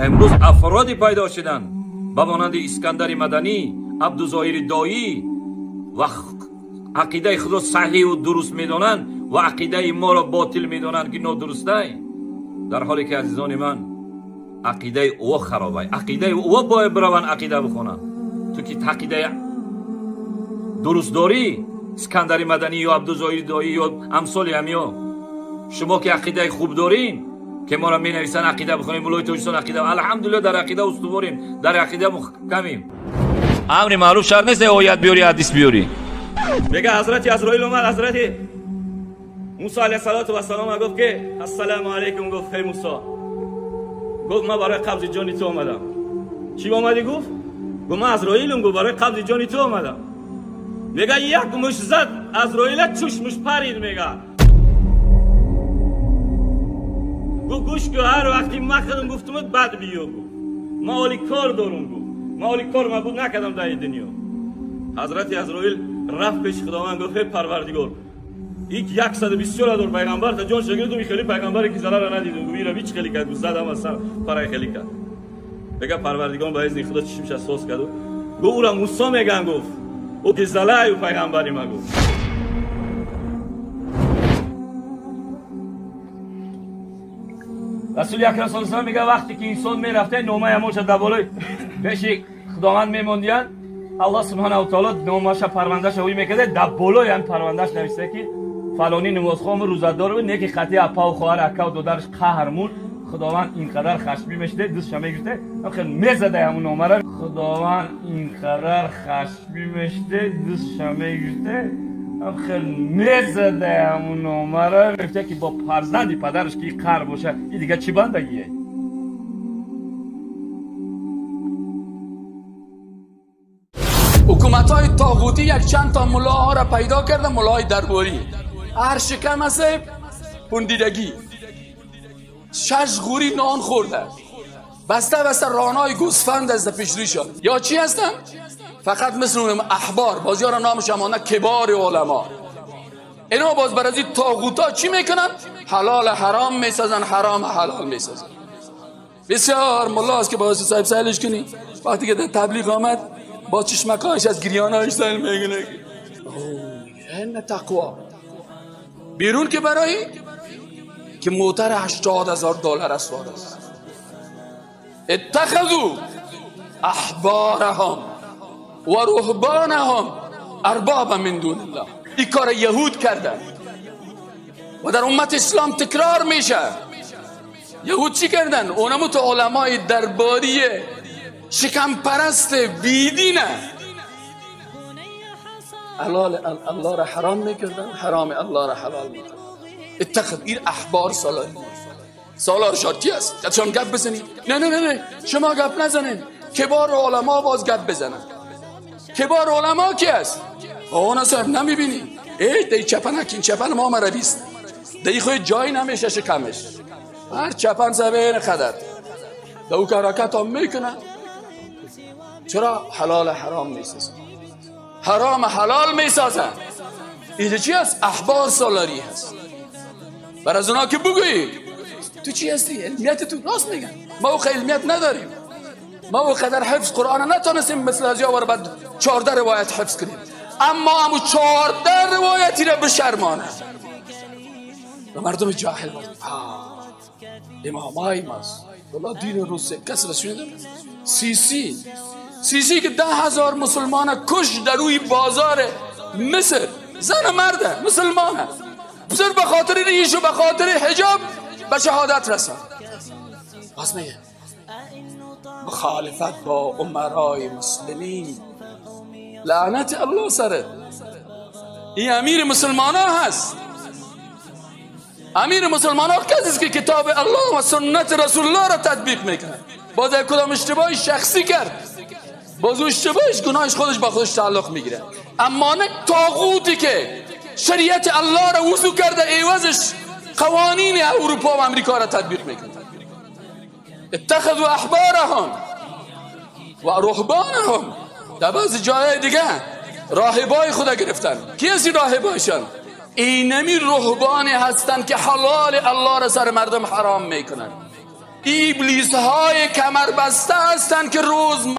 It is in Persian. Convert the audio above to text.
امروز افرادی پیدا شدن به مانند اسکندر مدنی، عبدالظاهر دایی و عقیده خدا صحیح و درست میدونن و عقیده ما را باطل میدونن که نادرسته، در حالی که عزیزان من عقیده او خرابه. عقیده او باید برون عقیده بخونن. تو که عقیده درست داری، اسکندر مدنی یا عبدالظاهر دایی یا امثال همیا، شما که عقیده خوب دارین که ما را می نویسن عقیده بخونیم، مولای توجیه‌سان عقیده، الحمدلله در عقیده استواریم، در عقیده محکمیم. امر معروف شرط نیست آیت بیاری حدیث بیاری. میگه حضرت عزرائیل اومد، حضرت موسی علیه السلام گفت که السلام علیکم. گفت ای موسی، گفت من برای قبض جان تو آمدم. چی اومدی؟ گفت من عزرائیلم. گفت برای قبض جان تو آمدم. میگه یک مش زد عزرائیل، چشمش پرید. میگه گفت گوش که هر وقتی مخدم گفتم بد بیو. گفت ما حالی کار دارم. گفت ما حالی کار مبود نکردم در دنیا. حضرت عزرائیل رفت پیش خداوند، گفت پروردگار، یک 124 پیغمبر تا جان شگرد و خیلی پیغمبری که زلال را ندیدم. گفت را بیچ خیلی کرد، زدم از سر پرای خیلی کرد. بگه پروردگار به اذن خدا چشمش اساس کرد. گفت او را موسی میگن. گفت او که زلال و پیغمبری ما. گفت رسول اکرم صلی الله علیه و میگه وقتی که انسان میرفته نامه اماش در بالای پیش خداوند میموندیان، الله سبحانه و تعالی نامش پروندهش اوی میکرده، در بالای ان پروندهش نوشته که فلانی نمازخوان روزدار بود، نیکی خطی اپا و خواهر اکا و دادرش قهرمون. خداوند اینقدر خشمی میشده دستش میگرفته، خیلی میزده همون نامه را. خداوند اینقدر خشمی میشده دستش میگرفته، خیلی میزده همون نامه را، گفته که با فرزندی پدرش که قهر باشه این دیگه چی بندگیه؟ حکومت‌های طاغوتی یک چند تا ملاها را پیدا کرده، ملاهای درباری، هر شکم است پوندیدگی، 6 غوری نان خورده، بسته رانای گوسفند از پیشروی شد. یا چی هستن؟ فقط مثل اون احبار، بازی ها را نامش امانه کبار علما. اینا باز بر از این طاغوتا چی میکنن؟ حلال حرام میسازن، حرام حلال میسازن. بسیار ملا است که با صاحب سهلش کنی، وقتی که در تبلیغ آمد با چشمکایش از گریانایش سهل میگنه این تقوا. بیرون که برای که موتر $80,000 اسوار است. اتخذوا احبارهم و رهبانهم اربابا من دون الله. این کار یهود کردن و در امت اسلام تکرار میشه. یهود چی کردن؟ اونمو تو علمای درباری شکم پرست بیدینه، حلال الله را حرام میکردن، حرام الله را حلال میکردن. اتخذ این احبار سالار شرطی است چون گپ بزنی؟ نه شما گپ نزنین، کبار علما باز گپ بزنن. کبار علما کی است؟ آنا صاحب نمیبینی؟ دی چپنک، این چپن ما مربیست، دی خود جای نمیشه شکمش، هر چپن سبین خدر دو که حرکت هم میکنن. چرا؟ حلال حرام میسازن، حرام حلال میسازن. اینجا چی هست؟ احبار سالاری هست. بر از اونا که بگویی تو چی هستی؟ علمیت تو راست میگن، ما او علمیت نداریم، ما او قدر حفظ قرآن نتونستیم مثل از یاور بعد 14 روایت حفظ کنیم، اما همو 14 روایتی را بشرمانه و مردم جاهل بود. امامای ماست والله دین روسیه کس رسوله سیسی که 10,000 مسلمان کش در روی بازار مصر، زن مرده مسلمانه، بزر به خاطر ریش و به خاطر حجاب به شهادت رسن. باز میگه مخالفت با امرای مسلمین، لعنت الله سره. این امیر مسلمان ها هست. امیر مسلمان ها کسی است که کتاب الله و سنت رسول الله را تطبیق میکنه. باز کدام اشتباهی شخصی کرد، باز اشتباهش گناهش خودش با خودش تعلق میگیره، اما نه طاغوتی که شریعت الله را وضو کرده ایوازش قوانین اروپا و امریکا را تطبیق میکنه. اتخذوا احبارهم و رهبانهم. در بعضی جای دیگه راهبای خدا گرفتن. کی هستی راهبایشان؟ اینمی رهبانی هستن که حلال الله را سر مردم حرام میکنن. ابلیس های کمر بسته هستند که روز